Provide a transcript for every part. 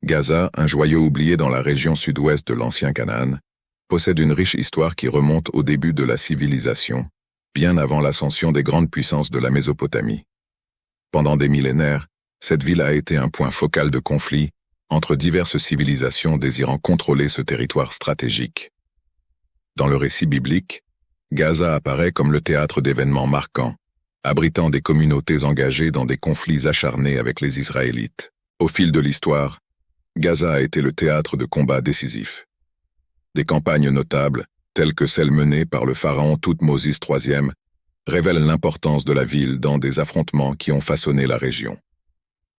Gaza, un joyau oublié dans la région sud-ouest de l'ancien Canaan, possède une riche histoire qui remonte au début de la civilisation, bien avant l'ascension des grandes puissances de la Mésopotamie. Pendant des millénaires, cette ville a été un point focal de conflit entre diverses civilisations désirant contrôler ce territoire stratégique. Dans le récit biblique, Gaza apparaît comme le théâtre d'événements marquants, abritant des communautés engagées dans des conflits acharnés avec les Israélites. Au fil de l'histoire, Gaza a été le théâtre de combats décisifs. Des campagnes notables, telles que celles menées par le pharaon Thoutmôsis III, révèlent l'importance de la ville dans des affrontements qui ont façonné la région.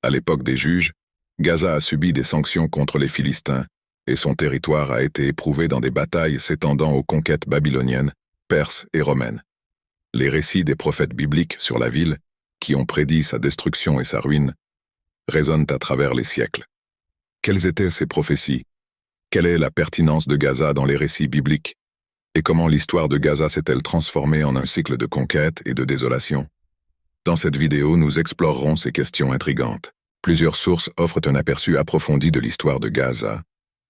À l'époque des juges, Gaza a subi des sanctions contre les Philistins, et son territoire a été éprouvé dans des batailles s'étendant aux conquêtes babyloniennes, perses et romaines. Les récits des prophètes bibliques sur la ville, qui ont prédit sa destruction et sa ruine, résonnent à travers les siècles. Quelles étaient ces prophéties? Quelle est la pertinence de Gaza dans les récits bibliques? Et comment l'histoire de Gaza s'est-elle transformée en un cycle de conquête et de désolation? Dans cette vidéo, nous explorerons ces questions intrigantes. Plusieurs sources offrent un aperçu approfondi de l'histoire de Gaza,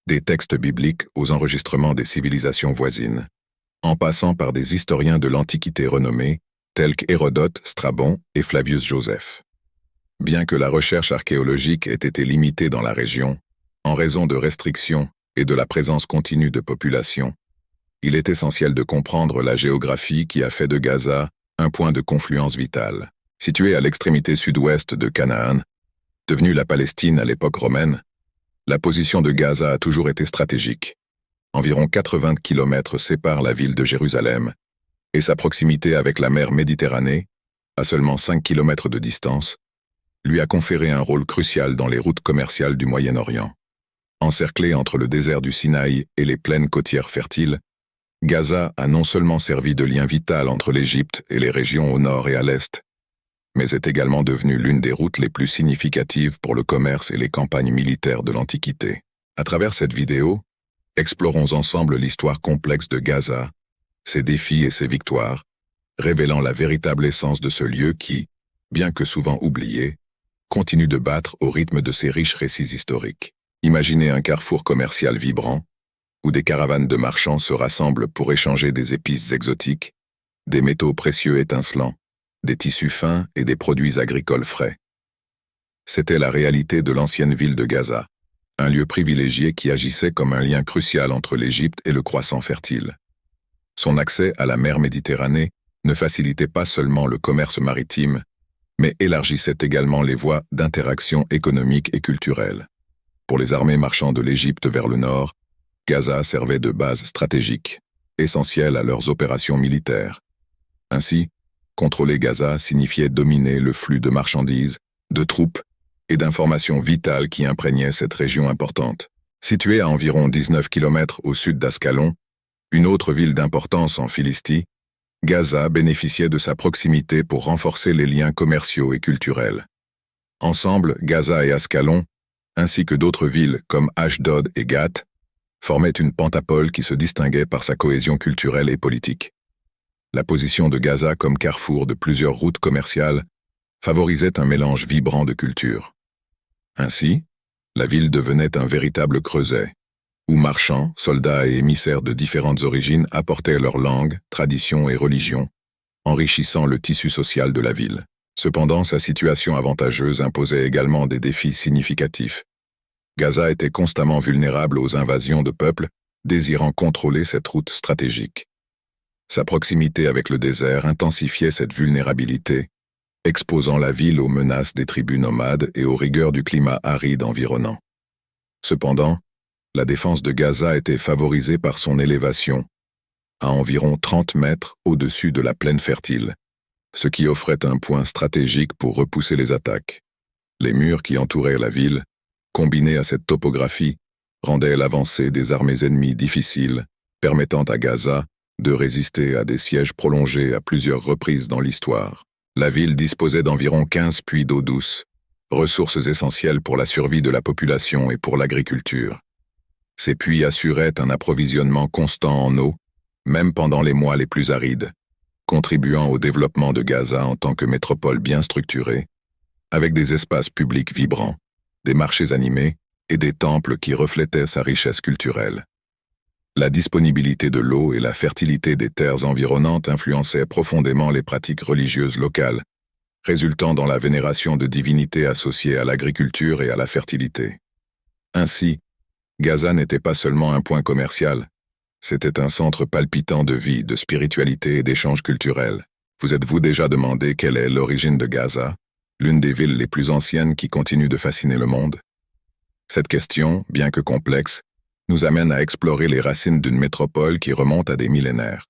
des textes bibliques aux enregistrements des civilisations voisines, en passant par des historiens de l'Antiquité renommés, tels qu'Hérodote, Strabon et Flavius Joseph. Bien que la recherche archéologique ait été limitée dans la région, en raison de restrictions et de la présence continue de populations, il est essentiel de comprendre la géographie qui a fait de Gaza un point de confluence vital. Situé à l'extrémité sud-ouest de Canaan, devenue la Palestine à l'époque romaine, la position de Gaza a toujours été stratégique. Environ 80 km séparent la ville de Jérusalem, et sa proximité avec la mer Méditerranée, à seulement 5 km de distance, lui a conféré un rôle crucial dans les routes commerciales du Moyen-Orient. Encerclée entre le désert du Sinaï et les plaines côtières fertiles, Gaza a non seulement servi de lien vital entre l'Égypte et les régions au nord et à l'est, mais est également devenue l'une des routes les plus significatives pour le commerce et les campagnes militaires de l'Antiquité. À travers cette vidéo, explorons ensemble l'histoire complexe de Gaza, ses défis et ses victoires, révélant la véritable essence de ce lieu qui, bien que souvent oublié, continue de battre au rythme de ses riches récits historiques. Imaginez un carrefour commercial vibrant, où des caravanes de marchands se rassemblent pour échanger des épices exotiques, des métaux précieux étincelants, des tissus fins et des produits agricoles frais. C'était la réalité de l'ancienne ville de Gaza, un lieu privilégié qui agissait comme un lien crucial entre l'Égypte et le croissant fertile. Son accès à la mer Méditerranée ne facilitait pas seulement le commerce maritime, mais élargissait également les voies d'interaction économique et culturelle. Pour les armées marchandes de l'Égypte vers le nord, Gaza servait de base stratégique, essentielle à leurs opérations militaires. Ainsi, contrôler Gaza signifiait dominer le flux de marchandises, de troupes et d'informations vitales qui imprégnaient cette région importante. Située à environ 19 km au sud d'Ascalon, une autre ville d'importance en Philistie, Gaza bénéficiait de sa proximité pour renforcer les liens commerciaux et culturels. Ensemble, Gaza et Ascalon, ainsi que d'autres villes comme Ashdod et Gath, formaient une pentapole qui se distinguait par sa cohésion culturelle et politique. La position de Gaza comme carrefour de plusieurs routes commerciales favorisait un mélange vibrant de cultures. Ainsi, la ville devenait un véritable creuset, où marchands, soldats et émissaires de différentes origines apportaient leurs langues, traditions et religions, enrichissant le tissu social de la ville. Cependant, sa situation avantageuse imposait également des défis significatifs. Gaza était constamment vulnérable aux invasions de peuples désirant contrôler cette route stratégique. Sa proximité avec le désert intensifiait cette vulnérabilité, exposant la ville aux menaces des tribus nomades et aux rigueurs du climat aride environnant. Cependant, la défense de Gaza était favorisée par son élévation, à environ 30 mètres au-dessus de la plaine fertile, ce qui offrait un point stratégique pour repousser les attaques. Les murs qui entouraient la ville, combinés à cette topographie, rendaient l'avancée des armées ennemies difficile, permettant à Gaza de résister à des sièges prolongés à plusieurs reprises dans l'histoire. La ville disposait d'environ 15 puits d'eau douce, ressources essentielles pour la survie de la population et pour l'agriculture. Ces puits assuraient un approvisionnement constant en eau, même pendant les mois les plus arides, contribuant au développement de Gaza en tant que métropole bien structurée, avec des espaces publics vibrants, des marchés animés et des temples qui reflétaient sa richesse culturelle. La disponibilité de l'eau et la fertilité des terres environnantes influençaient profondément les pratiques religieuses locales, résultant dans la vénération de divinités associées à l'agriculture et à la fertilité. Ainsi, Gaza n'était pas seulement un point commercial, c'était un centre palpitant de vie, de spiritualité et d'échanges culturels. Vous êtes-vous déjà demandé quelle est l'origine de Gaza, l'une des villes les plus anciennes qui continue de fasciner le monde? Cette question, bien que complexe, nous amène à explorer les racines d'une métropole qui remonte à des millénaires.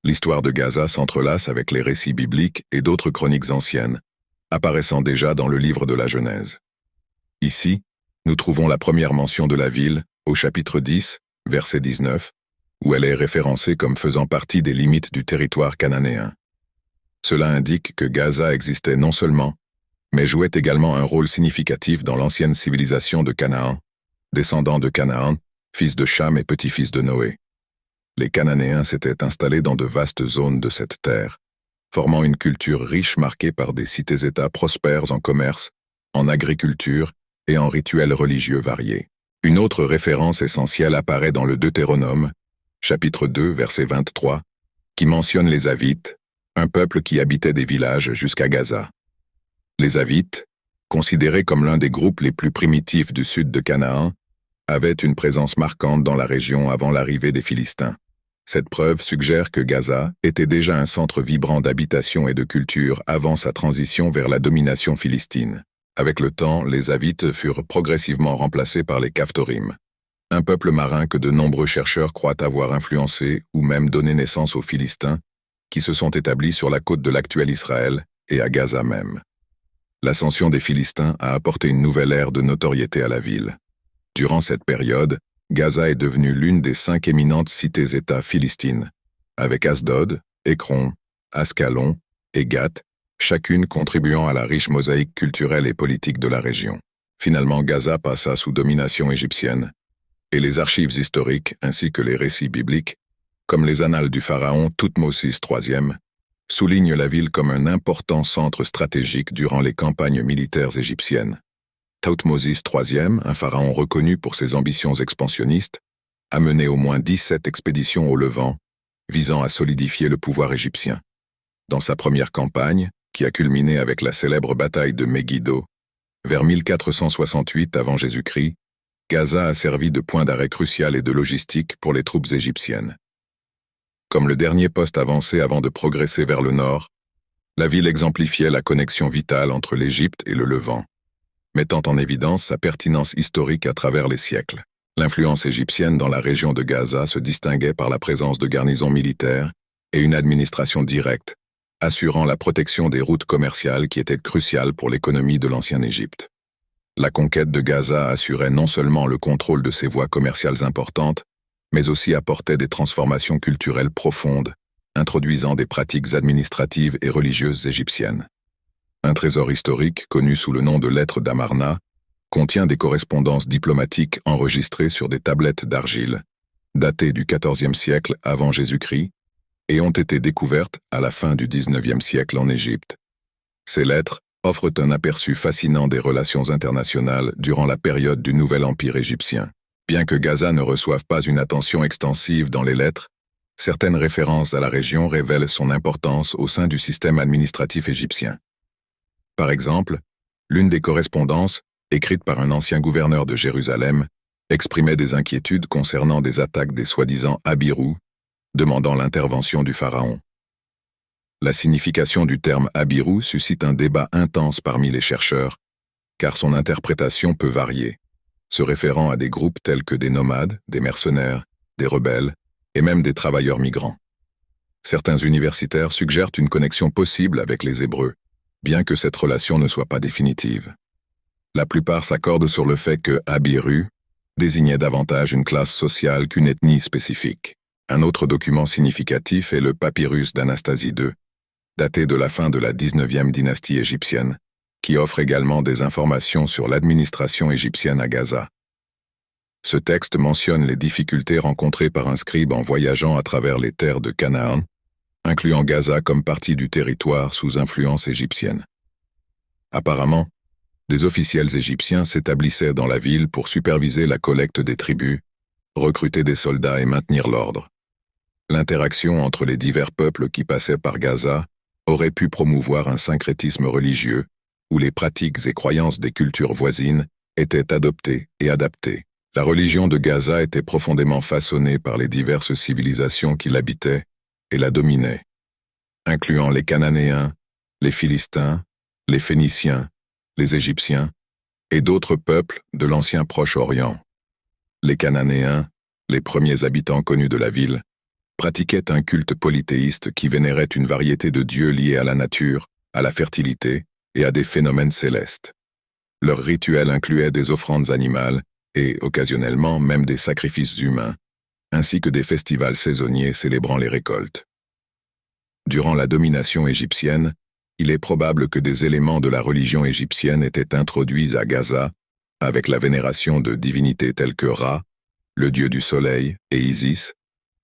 L'histoire de Gaza s'entrelace avec les récits bibliques et d'autres chroniques anciennes, apparaissant déjà dans le livre de la Genèse. Ici, nous trouvons la première mention de la ville, au chapitre 10, verset 19, où elle est référencée comme faisant partie des limites du territoire cananéen. Cela indique que Gaza existait non seulement, mais jouait également un rôle significatif dans l'ancienne civilisation de Canaan, descendant de Canaan, fils de Cham et petit-fils de Noé. Les Cananéens s'étaient installés dans de vastes zones de cette terre, formant une culture riche marquée par des cités-États prospères en commerce, en agriculture et en rituels religieux variés. Une autre référence essentielle apparaît dans le Deutéronome, chapitre 2, verset 23, qui mentionne les Havites, un peuple qui habitait des villages jusqu'à Gaza. Les Havites, considérés comme l'un des groupes les plus primitifs du sud de Canaan, avaient une présence marquante dans la région avant l'arrivée des Philistins. Cette preuve suggère que Gaza était déjà un centre vibrant d'habitation et de culture avant sa transition vers la domination philistine. Avec le temps, les Havites furent progressivement remplacés par les Caphtorim, un peuple marin que de nombreux chercheurs croient avoir influencé ou même donné naissance aux Philistins, qui se sont établis sur la côte de l'actuel Israël et à Gaza même. L'ascension des Philistins a apporté une nouvelle ère de notoriété à la ville. Durant cette période, Gaza est devenue l'une des 5 éminentes cités-États philistines, avec Asdod, Écron, Ascalon et Gath, chacune contribuant à la riche mosaïque culturelle et politique de la région. Finalement, Gaza passa sous domination égyptienne, et les archives historiques ainsi que les récits bibliques, comme les annales du pharaon Thoutmôsis III, soulignent la ville comme un important centre stratégique durant les campagnes militaires égyptiennes. Thoutmôsis III, un pharaon reconnu pour ses ambitions expansionnistes, a mené au moins 17 expéditions au Levant, visant à solidifier le pouvoir égyptien. Dans sa première campagne, qui a culminé avec la célèbre bataille de Megiddo, vers 1468 avant Jésus-Christ, Gaza a servi de point d'arrêt crucial et de logistique pour les troupes égyptiennes. Comme le dernier poste avancé avant de progresser vers le nord, la ville exemplifiait la connexion vitale entre l'Égypte et le Levant, mettant en évidence sa pertinence historique à travers les siècles. L'influence égyptienne dans la région de Gaza se distinguait par la présence de garnisons militaires et une administration directe, assurant la protection des routes commerciales qui étaient cruciales pour l'économie de l'ancienne Égypte. La conquête de Gaza assurait non seulement le contrôle de ces voies commerciales importantes, mais aussi apportait des transformations culturelles profondes, introduisant des pratiques administratives et religieuses égyptiennes. Un trésor historique, connu sous le nom de lettres d'Amarna, contient des correspondances diplomatiques enregistrées sur des tablettes d'argile, datées du XIVe siècle avant Jésus-Christ, et ont été découvertes à la fin du XIXe siècle en Égypte. Ces lettres offrent un aperçu fascinant des relations internationales durant la période du Nouvel Empire égyptien. Bien que Gaza ne reçoive pas une attention extensive dans les lettres, certaines références à la région révèlent son importance au sein du système administratif égyptien. Par exemple, l'une des correspondances, écrite par un ancien gouverneur de Jérusalem, exprimait des inquiétudes concernant des attaques des soi-disant Abirous, demandant l'intervention du pharaon. La signification du terme Abirou suscite un débat intense parmi les chercheurs, car son interprétation peut varier, se référant à des groupes tels que des nomades, des mercenaires, des rebelles et même des travailleurs migrants. Certains universitaires suggèrent une connexion possible avec les Hébreux, bien que cette relation ne soit pas définitive. La plupart s'accordent sur le fait que Abiru désignait davantage une classe sociale qu'une ethnie spécifique. Un autre document significatif est le papyrus d'Anastasie II, daté de la fin de la 19e dynastie égyptienne, qui offre également des informations sur l'administration égyptienne à Gaza. Ce texte mentionne les difficultés rencontrées par un scribe en voyageant à travers les terres de Canaan, incluant Gaza comme partie du territoire sous influence égyptienne. Apparemment, Des officiels égyptiens s'établissaient dans la ville pour superviser la collecte des tribus, recruter des soldats et maintenir l'ordre. L'interaction entre les divers peuples qui passaient par Gaza aurait pu promouvoir un syncrétisme religieux, où les pratiques et croyances des cultures voisines étaient adoptées et adaptées. La religion de Gaza était profondément façonnée par les diverses civilisations qui l'habitaient et la dominaient, incluant les Cananéens, les Philistins, les Phéniciens, les Égyptiens et d'autres peuples de l'ancien Proche-Orient. Les Cananéens, les premiers habitants connus de la ville, pratiquaient un culte polythéiste qui vénérait une variété de dieux liés à la nature, à la fertilité et à des phénomènes célestes. Leurs rituels incluaient des offrandes animales et, occasionnellement, même des sacrifices humains, ainsi que des festivals saisonniers célébrant les récoltes. Durant la domination égyptienne, il est probable que des éléments de la religion égyptienne étaient introduits à Gaza, avec la vénération de divinités telles que Ra, le dieu du soleil, et Isis,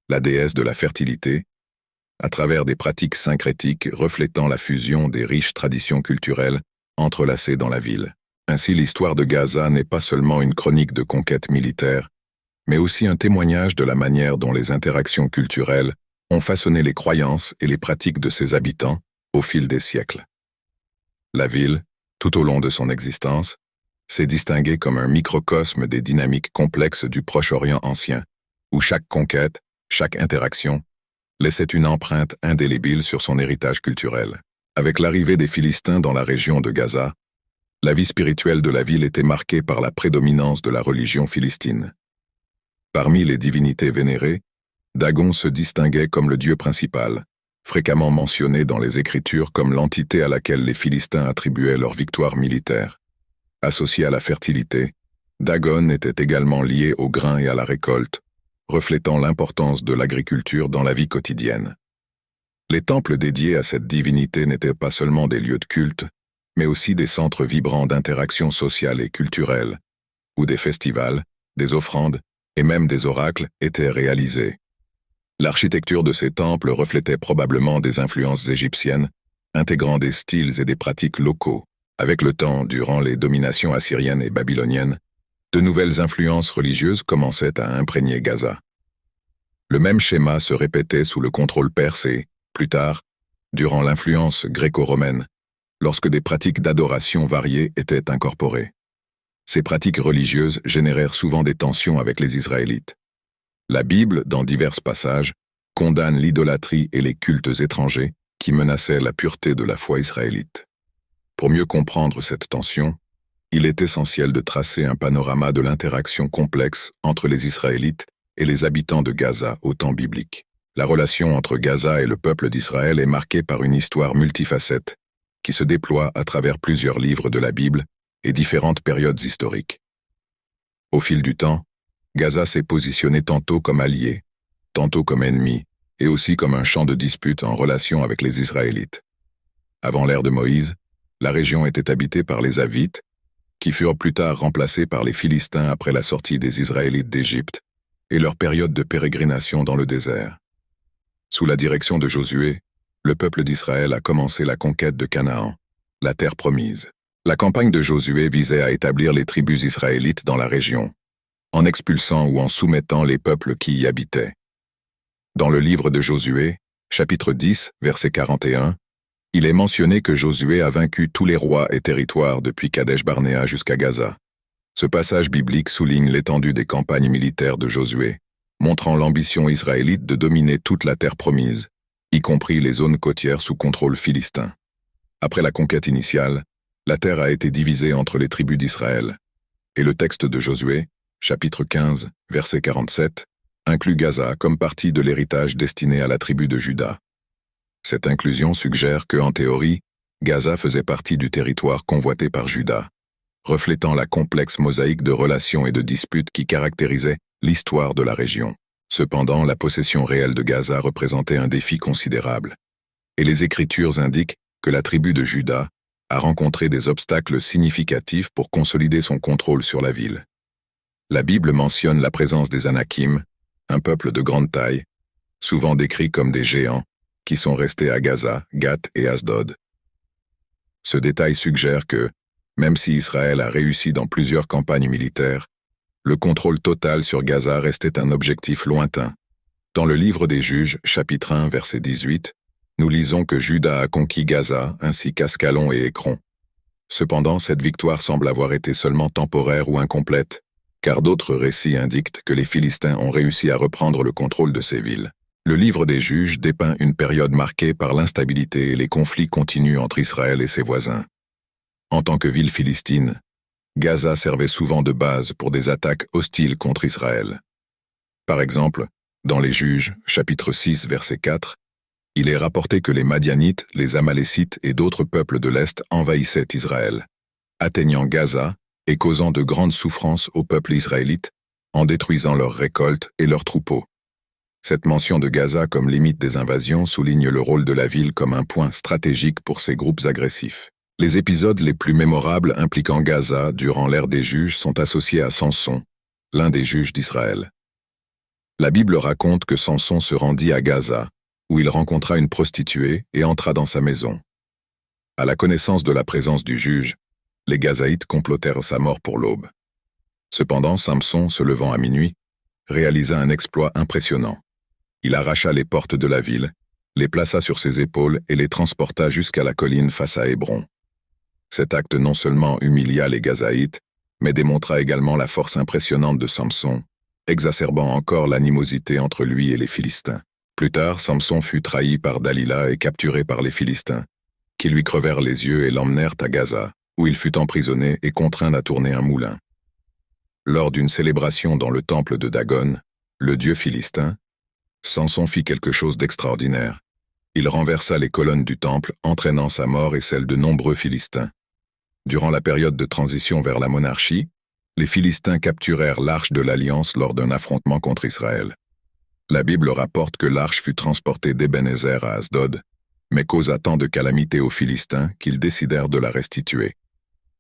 la déesse de la fertilité, à travers des pratiques syncrétiques reflétant la fusion des riches traditions culturelles entrelacées dans la ville. Ainsi, l'histoire de Gaza n'est pas seulement une chronique de conquête militaire, mais aussi un témoignage de la manière dont les interactions culturelles ont façonné les croyances et les pratiques de ses habitants au fil des siècles. La ville, tout au long de son existence, s'est distinguée comme un microcosme des dynamiques complexes du Proche-Orient ancien, où chaque conquête, chaque interaction, laissait une empreinte indélébile sur son héritage culturel. Avec l'arrivée des Philistins dans la région de Gaza, la vie spirituelle de la ville était marquée par la prédominance de la religion philistine. Parmi les divinités vénérées, Dagon se distinguait comme le dieu principal, fréquemment mentionné dans les Écritures comme l'entité à laquelle les Philistins attribuaient leur victoire militaire. Associé à la fertilité, Dagon était également lié au grain et à la récolte, reflétant l'importance de l'agriculture dans la vie quotidienne. Les temples dédiés à cette divinité n'étaient pas seulement des lieux de culte, mais aussi des centres vibrants d'interaction sociale et culturelle, où des festivals, des offrandes et même des oracles étaient réalisés. L'architecture de ces temples reflétait probablement des influences égyptiennes, intégrant des styles et des pratiques locaux. Avec le temps, durant les dominations assyriennes et babyloniennes, de nouvelles influences religieuses commençaient à imprégner Gaza. Le même schéma se répétait sous le contrôle perse et, plus tard, durant l'influence gréco-romaine, lorsque des pratiques d'adoration variées étaient incorporées. Ces pratiques religieuses générèrent souvent des tensions avec les Israélites. La Bible, dans divers passages, condamne l'idolâtrie et les cultes étrangers qui menaçaient la pureté de la foi israélite. Pour mieux comprendre cette tension, il est essentiel de tracer un panorama de l'interaction complexe entre les Israélites et les habitants de Gaza au temps biblique. La relation entre Gaza et le peuple d'Israël est marquée par une histoire multifacette qui se déploie à travers plusieurs livres de la Bible et différentes périodes historiques. Au fil du temps, Gaza s'est positionné tantôt comme allié, tantôt comme ennemi, et aussi comme un champ de dispute en relation avec les Israélites. Avant l'ère de Moïse, la région était habitée par les Havites, qui furent plus tard remplacés par les Philistins après la sortie des Israélites d'Égypte et leur période de pérégrination dans le désert. Sous la direction de Josué, le peuple d'Israël a commencé la conquête de Canaan, la terre promise. La campagne de Josué visait à établir les tribus israélites dans la région, en expulsant ou en soumettant les peuples qui y habitaient. Dans le livre de Josué, chapitre 10, verset 41, il est mentionné que Josué a vaincu tous les rois et territoires depuis Kadesh-Barnéa jusqu'à Gaza. Ce passage biblique souligne l'étendue des campagnes militaires de Josué, montrant l'ambition israélite de dominer toute la terre promise, y compris les zones côtières sous contrôle philistin. Après la conquête initiale, la terre a été divisée entre les tribus d'Israël, et le texte de Josué, chapitre 15, verset 47, inclut Gaza comme partie de l'héritage destiné à la tribu de Juda. Cette inclusion suggère que, en théorie, Gaza faisait partie du territoire convoité par Juda, reflétant la complexe mosaïque de relations et de disputes qui caractérisait l'histoire de la région. Cependant, la possession réelle de Gaza représentait un défi considérable, et les Écritures indiquent que la tribu de Juda a rencontré des obstacles significatifs pour consolider son contrôle sur la ville. La Bible mentionne la présence des Anakim, un peuple de grande taille, souvent décrits comme des géants, qui sont restés à Gaza, Gath et Asdod. Ce détail suggère que, Même si Israël a réussi dans plusieurs campagnes militaires, le contrôle total sur Gaza restait un objectif lointain. Dans le livre des Juges, chapitre 1, verset 18, nous lisons que Juda a conquis Gaza, ainsi qu'Ascalon et Écron. Cependant, cette victoire semble avoir été seulement temporaire ou incomplète, car d'autres récits indiquent que les Philistins ont réussi à reprendre le contrôle de ces villes. Le livre des Juges dépeint une période marquée par l'instabilité et les conflits continus entre Israël et ses voisins. En tant que ville philistine, Gaza servait souvent de base pour des attaques hostiles contre Israël. Par exemple, dans les Juges, chapitre 6, verset 4, il est rapporté que les Madianites, les Amalécites et d'autres peuples de l'Est envahissaient Israël, atteignant Gaza et causant de grandes souffrances au peuple israélite en détruisant leurs récoltes et leurs troupeaux. Cette mention de Gaza comme limite des invasions souligne le rôle de la ville comme un point stratégique pour ces groupes agressifs. Les épisodes les plus mémorables impliquant Gaza durant l'ère des Juges sont associés à Samson, l'un des juges d'Israël. La Bible raconte que Samson se rendit à Gaza, où il rencontra une prostituée et entra dans sa maison. À la connaissance de la présence du juge, les Gazaïtes complotèrent sa mort pour l'aube. Cependant, Samson, se levant à minuit, réalisa un exploit impressionnant. Il arracha les portes de la ville, les plaça sur ses épaules et les transporta jusqu'à la colline face à Hébron. Cet acte non seulement humilia les Gazaïtes, mais démontra également la force impressionnante de Samson, exacerbant encore l'animosité entre lui et les Philistins. Plus tard, Samson fut trahi par Dalila et capturé par les Philistins, qui lui crevèrent les yeux et l'emmenèrent à Gaza, où il fut emprisonné et contraint à tourner un moulin. Lors d'une célébration dans le temple de Dagon, le dieu philistin, Samson fit quelque chose d'extraordinaire. Il renversa les colonnes du temple, entraînant sa mort et celle de nombreux Philistins. Durant la période de transition vers la monarchie, les Philistins capturèrent l'arche de l'Alliance lors d'un affrontement contre Israël. La Bible rapporte que l'arche fut transportée d'Ebenezer à Asdod, mais causa tant de calamités aux Philistins qu'ils décidèrent de la restituer.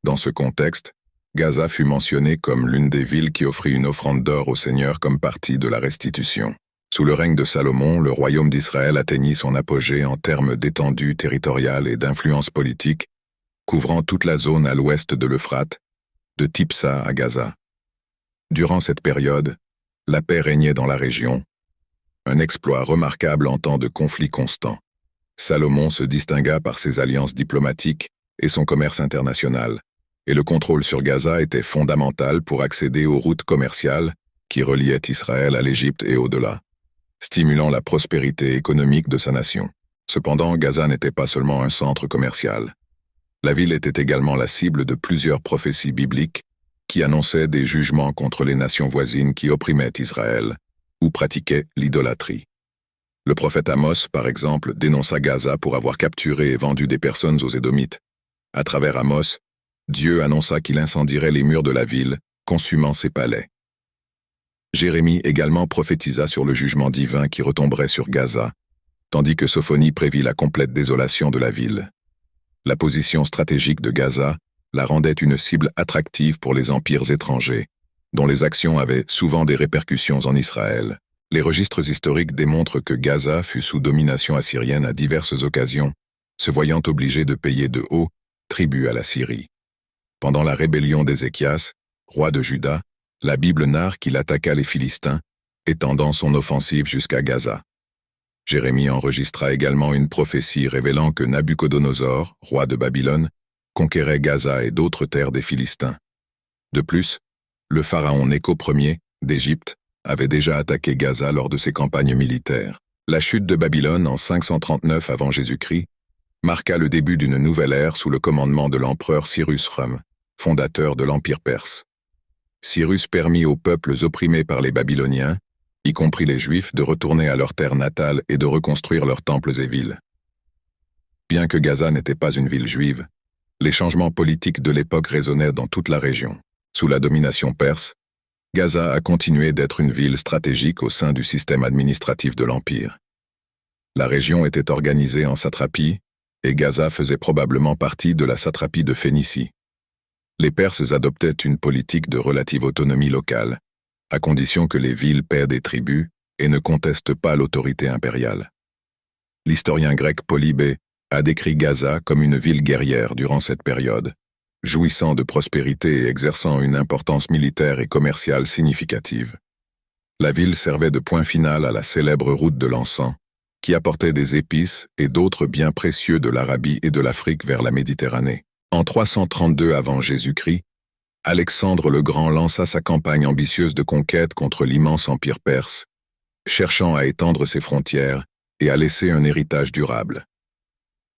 Dans ce contexte, Gaza fut mentionnée comme l'une des villes qui offrit une offrande d'or au Seigneur comme partie de la restitution. Sous le règne de Salomon, le royaume d'Israël atteignit son apogée en termes d'étendue territoriale et d'influence politique, couvrant toute la zone à l'ouest de l'Euphrate, de Tipsa à Gaza. Durant cette période, la paix régnait dans la région, un exploit remarquable en temps de conflits constants. Salomon se distingua par ses alliances diplomatiques et son commerce international, et le contrôle sur Gaza était fondamental pour accéder aux routes commerciales qui reliaient Israël à l'Égypte et au-delà, stimulant la prospérité économique de sa nation. Cependant, Gaza n'était pas seulement un centre commercial. La ville était également la cible de plusieurs prophéties bibliques qui annonçaient des jugements contre les nations voisines qui opprimaient Israël ou pratiquaient l'idolâtrie. Le prophète Amos, par exemple, dénonça Gaza pour avoir capturé et vendu des personnes aux Édomites. À travers Amos, Dieu annonça qu'il incendierait les murs de la ville, consumant ses palais. Jérémie également prophétisa sur le jugement divin qui retomberait sur Gaza, tandis que Sophonie prévit la complète désolation de la ville. La position stratégique de Gaza la rendait une cible attractive pour les empires étrangers, dont les actions avaient souvent des répercussions en Israël. Les registres historiques démontrent que Gaza fut sous domination assyrienne à diverses occasions, se voyant obligé de payer de hauts tribut à la Syrie. Pendant la rébellion d'Ézéchias, roi de Juda, la Bible narre qu'il attaqua les Philistins, étendant son offensive jusqu'à Gaza. Jérémie enregistra également une prophétie révélant que Nabuchodonosor, roi de Babylone, conquérait Gaza et d'autres terres des Philistins. De plus, le pharaon Nécho Ier, d'Égypte, avait déjà attaqué Gaza lors de ses campagnes militaires. La chute de Babylone en 539 avant Jésus-Christ marqua le début d'une nouvelle ère sous le commandement de l'empereur Cyrus Rome, fondateur de l'Empire perse. Cyrus permit aux peuples opprimés par les Babyloniens, y compris les Juifs, de retourner à leur terre natale et de reconstruire leurs temples et villes. Bien que Gaza n'était pas une ville juive, les changements politiques de l'époque résonnaient dans toute la région. Sous la domination perse, Gaza a continué d'être une ville stratégique au sein du système administratif de l'Empire. La région était organisée en satrapies, et Gaza faisait probablement partie de la satrapie de Phénicie. Les Perses adoptaient une politique de relative autonomie locale, à condition que les villes paient des tributs et ne contestent pas l'autorité impériale. L'historien grec Polybée a décrit Gaza comme une ville guerrière durant cette période, jouissant de prospérité et exerçant une importance militaire et commerciale significative. La ville servait de point final à la célèbre route de l'encens, qui apportait des épices et d'autres biens précieux de l'Arabie et de l'Afrique vers la Méditerranée. En 332 avant Jésus-Christ, Alexandre le Grand lança sa campagne ambitieuse de conquête contre l'immense empire perse, cherchant à étendre ses frontières et à laisser un héritage durable.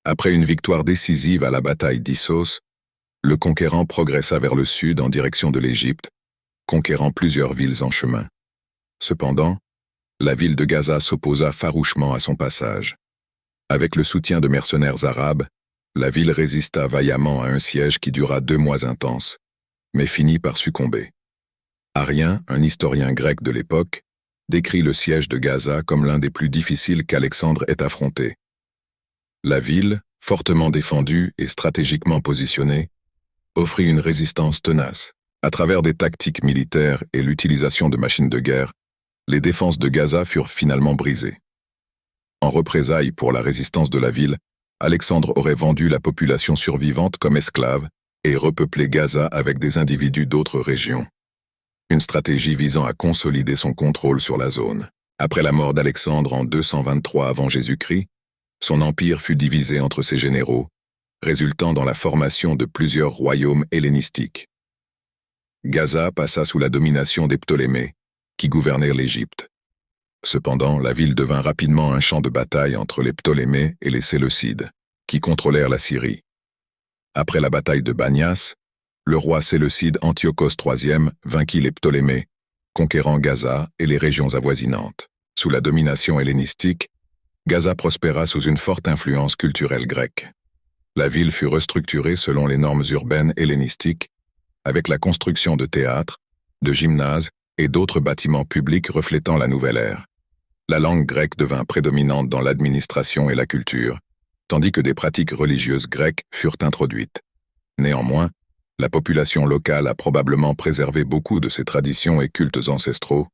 Après une victoire décisive à la bataille d'Issos, le conquérant progressa vers le sud en direction de l'Égypte, conquérant plusieurs villes en chemin. Cependant, la ville de Gaza s'opposa farouchement à son passage. Avec le soutien de mercenaires arabes, la ville résista vaillamment à un siège qui dura 2 mois intenses, mais finit par succomber. Arrien, un historien grec de l'époque, décrit le siège de Gaza comme l'un des plus difficiles qu'Alexandre ait affronté. La ville, fortement défendue et stratégiquement positionnée, offrit une résistance tenace. À travers des tactiques militaires et l'utilisation de machines de guerre, les défenses de Gaza furent finalement brisées. En représailles pour la résistance de la ville, Alexandre aurait vendu la population survivante comme esclave et repeuplé Gaza avec des individus d'autres régions. Une stratégie visant à consolider son contrôle sur la zone. Après la mort d'Alexandre en 223 avant Jésus-Christ, son empire fut divisé entre ses généraux, résultant dans la formation de plusieurs royaumes hellénistiques. Gaza passa sous la domination des Ptolémées, qui gouvernèrent l'Égypte. Cependant, la ville devint rapidement un champ de bataille entre les Ptolémées et les Séleucides, qui contrôlèrent la Syrie. Après la bataille de Banias, le roi séleucide Antiochos III vainquit les Ptolémées, conquérant Gaza et les régions avoisinantes. Sous la domination hellénistique, Gaza prospéra sous une forte influence culturelle grecque. La ville fut restructurée selon les normes urbaines hellénistiques, avec la construction de théâtres, de gymnases et d'autres bâtiments publics reflétant la nouvelle ère. La langue grecque devint prédominante dans l'administration et la culture, tandis que des pratiques religieuses grecques furent introduites. Néanmoins, la population locale a probablement préservé beaucoup de ses traditions et cultes ancestraux,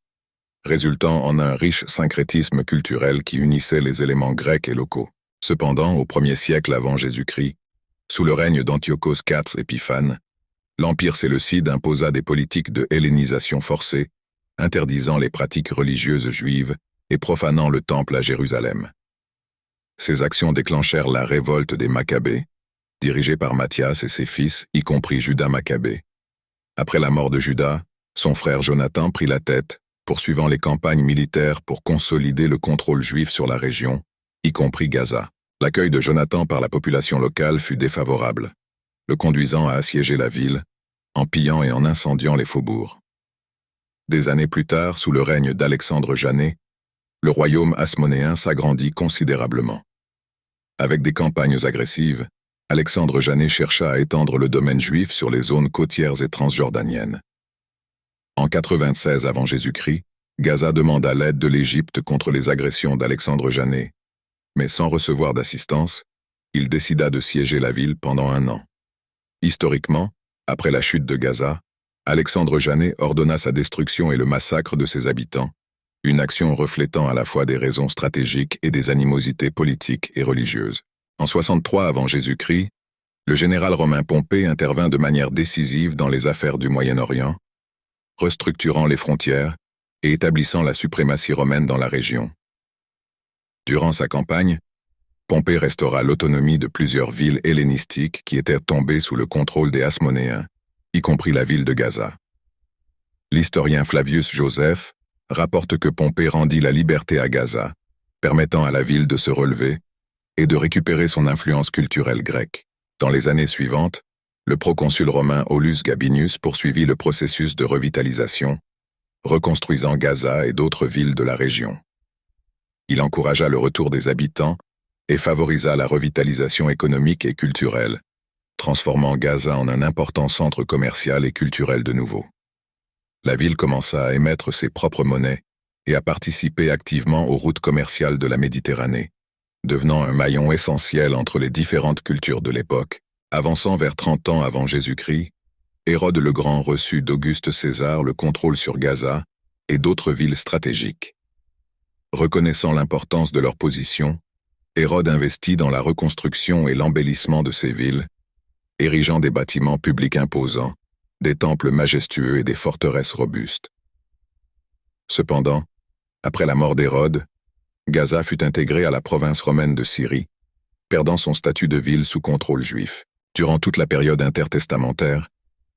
résultant en un riche syncrétisme culturel qui unissait les éléments grecs et locaux. Cependant, au 1er siècle avant Jésus-Christ, sous le règne d'Antiochos IV Épiphane, l'Empire séleucide imposa des politiques de hellénisation forcée, interdisant les pratiques religieuses juives et profanant le temple à Jérusalem. Ces actions déclenchèrent la révolte des Maccabées, dirigée par Matthias et ses fils, y compris Judas Maccabée. Après la mort de Judas, son frère Jonathan prit la tête, poursuivant les campagnes militaires pour consolider le contrôle juif sur la région, y compris Gaza. L'accueil de Jonathan par la population locale fut défavorable, le conduisant à assiéger la ville, en pillant et en incendiant les faubourgs. Des années plus tard, sous le règne d'Alexandre Janet, le royaume hasmonéen s'agrandit considérablement. Avec des campagnes agressives, Alexandre Janet chercha à étendre le domaine juif sur les zones côtières et transjordaniennes. En 96 avant Jésus-Christ, Gaza demanda l'aide de l'Égypte contre les agressions d'Alexandre Janet, mais sans recevoir d'assistance, il décida de siéger la ville pendant 1 an. Historiquement, après la chute de Gaza, Alexandre Janet ordonna sa destruction et le massacre de ses habitants, une action reflétant à la fois des raisons stratégiques et des animosités politiques et religieuses. En 63 avant Jésus-Christ, le général romain Pompée intervint de manière décisive dans les affaires du Moyen-Orient, restructurant les frontières et établissant la suprématie romaine dans la région. Durant sa campagne, Pompée restaura l'autonomie de plusieurs villes hellénistiques qui étaient tombées sous le contrôle des Hasmonéens, y compris la ville de Gaza. L'historien Flavius Joseph rapporte que Pompée rendit la liberté à Gaza, permettant à la ville de se relever et de récupérer son influence culturelle grecque. Dans les années suivantes, le proconsul romain Aulus Gabinius poursuivit le processus de revitalisation, reconstruisant Gaza et d'autres villes de la région. Il encouragea le retour des habitants et favorisa la revitalisation économique et culturelle, transformant Gaza en un important centre commercial et culturel de nouveau. La ville commença à émettre ses propres monnaies et à participer activement aux routes commerciales de la Méditerranée, devenant un maillon essentiel entre les différentes cultures de l'époque. Avançant vers 30 ans avant Jésus-Christ, Hérode le Grand reçut d'Auguste César le contrôle sur Gaza et d'autres villes stratégiques. Reconnaissant l'importance de leur position, Hérode investit dans la reconstruction et l'embellissement de ces villes, érigeant des bâtiments publics imposants, des temples majestueux et des forteresses robustes. Cependant, après la mort d'Hérode, Gaza fut intégrée à la province romaine de Syrie, perdant son statut de ville sous contrôle juif. Durant toute la période intertestamentaire,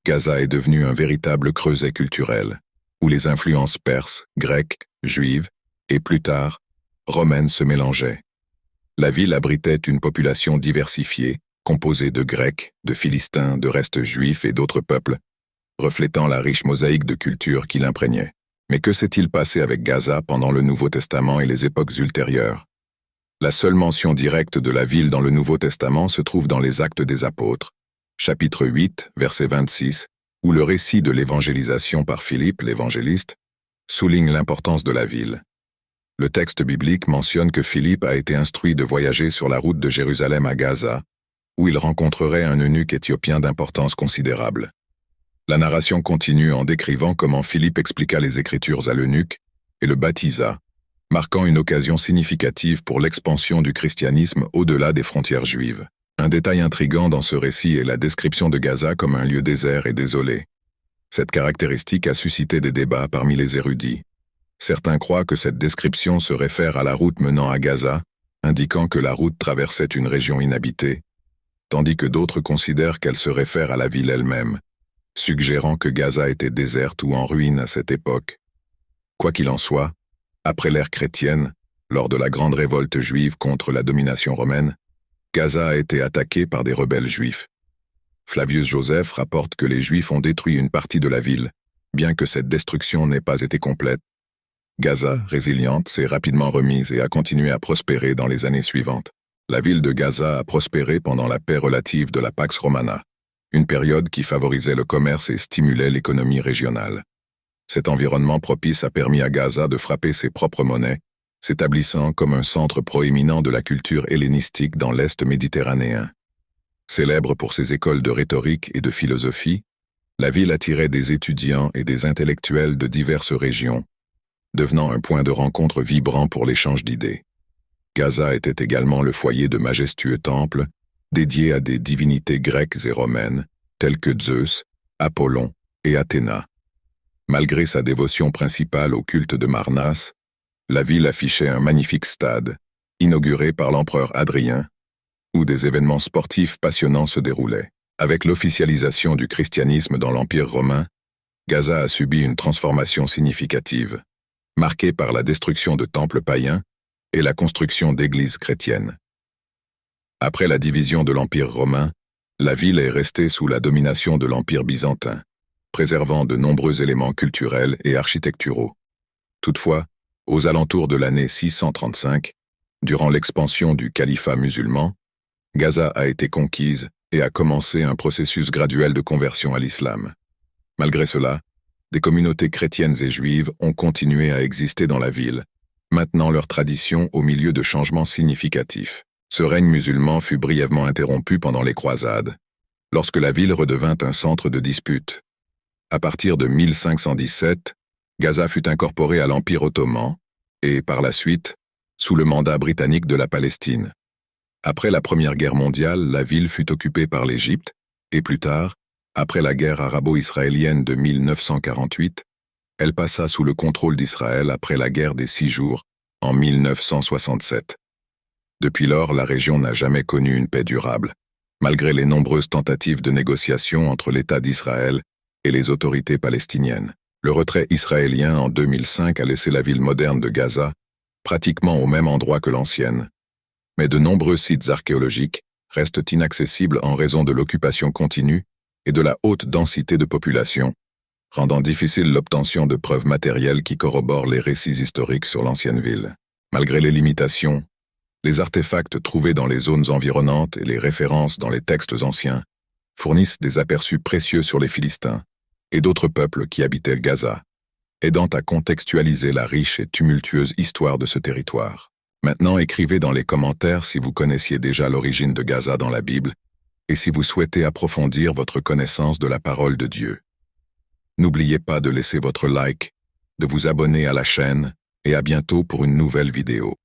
Gaza est devenu un véritable creuset culturel, où les influences perses, grecques, juives, et plus tard, romaines se mélangeaient. La ville abritait une population diversifiée, composée de Grecs, de Philistins, de restes juifs et d'autres peuples, reflétant la riche mosaïque de culture qui l'imprégnait. Mais que s'est-il passé avec Gaza pendant le Nouveau Testament et les époques ultérieures? La seule mention directe de la ville dans le Nouveau Testament se trouve dans les Actes des Apôtres, chapitre 8, verset 26, où le récit de l'évangélisation par Philippe, l'évangéliste, souligne l'importance de la ville. Le texte biblique mentionne que Philippe a été instruit de voyager sur la route de Jérusalem à Gaza, où il rencontrerait un eunuque éthiopien d'importance considérable. La narration continue en décrivant comment Philippe expliqua les Écritures à l'eunuque et le baptisa, marquant une occasion significative pour l'expansion du christianisme au-delà des frontières juives. Un détail intrigant dans ce récit est la description de Gaza comme un lieu désert et désolé. Cette caractéristique a suscité des débats parmi les érudits. Certains croient que cette description se réfère à la route menant à Gaza, indiquant que la route traversait une région inhabitée, tandis que d'autres considèrent qu'elle se réfère à la ville elle-même, suggérant que Gaza était déserte ou en ruine à cette époque. Quoi qu'il en soit, après l'ère chrétienne, lors de la grande révolte juive contre la domination romaine, Gaza a été attaquée par des rebelles juifs. Flavius Joseph rapporte que les Juifs ont détruit une partie de la ville, bien que cette destruction n'ait pas été complète. Gaza, résiliente, s'est rapidement remise et a continué à prospérer dans les années suivantes. La ville de Gaza a prospéré pendant la paix relative de la Pax Romana, une période qui favorisait le commerce et stimulait l'économie régionale. Cet environnement propice a permis à Gaza de frapper ses propres monnaies, s'établissant comme un centre proéminent de la culture hellénistique dans l'Est méditerranéen. Célèbre pour ses écoles de rhétorique et de philosophie, la ville attirait des étudiants et des intellectuels de diverses régions, devenant un point de rencontre vibrant pour l'échange d'idées. Gaza était également le foyer de majestueux temples, dédiés à des divinités grecques et romaines, telles que Zeus, Apollon et Athéna. Malgré sa dévotion principale au culte de Marnas, la ville affichait un magnifique stade, inauguré par l'empereur Hadrien, où des événements sportifs passionnants se déroulaient. Avec l'officialisation du christianisme dans l'Empire romain, Gaza a subi une transformation significative, marquée par la destruction de temples païens et la construction d'églises chrétiennes. Après la division de l'Empire romain, la ville est restée sous la domination de l'Empire byzantin, préservant de nombreux éléments culturels et architecturaux. Toutefois, aux alentours de l'année 635, durant l'expansion du califat musulman, Gaza a été conquise et a commencé un processus graduel de conversion à l'islam. Malgré cela, des communautés chrétiennes et juives ont continué à exister dans la ville, maintenant leur tradition au milieu de changements significatifs. Ce règne musulman fut brièvement interrompu pendant les croisades, lorsque la ville redevint un centre de dispute. À partir de 1517, Gaza fut incorporée à l'Empire ottoman et, par la suite, sous le mandat britannique de la Palestine. Après la Première Guerre mondiale, la ville fut occupée par l'Égypte, et plus tard, après la guerre arabo-israélienne de 1948, elle passa sous le contrôle d'Israël après la guerre des 6 jours, en 1967. Depuis lors, la région n'a jamais connu une paix durable, malgré les nombreuses tentatives de négociation entre l'État d'Israël et les autorités palestiniennes. Le retrait israélien en 2005 a laissé la ville moderne de Gaza pratiquement au même endroit que l'ancienne. Mais de nombreux sites archéologiques restent inaccessibles en raison de l'occupation continue et de la haute densité de population, rendant difficile l'obtention de preuves matérielles qui corroborent les récits historiques sur l'ancienne ville. Malgré les limitations, les artefacts trouvés dans les zones environnantes et les références dans les textes anciens fournissent des aperçus précieux sur les Philistins et d'autres peuples qui habitaient Gaza, aidant à contextualiser la riche et tumultueuse histoire de ce territoire. Maintenant, écrivez dans les commentaires si vous connaissiez déjà l'origine de Gaza dans la Bible et si vous souhaitez approfondir votre connaissance de la parole de Dieu. N'oubliez pas de laisser votre like, de vous abonner à la chaîne et à bientôt pour une nouvelle vidéo.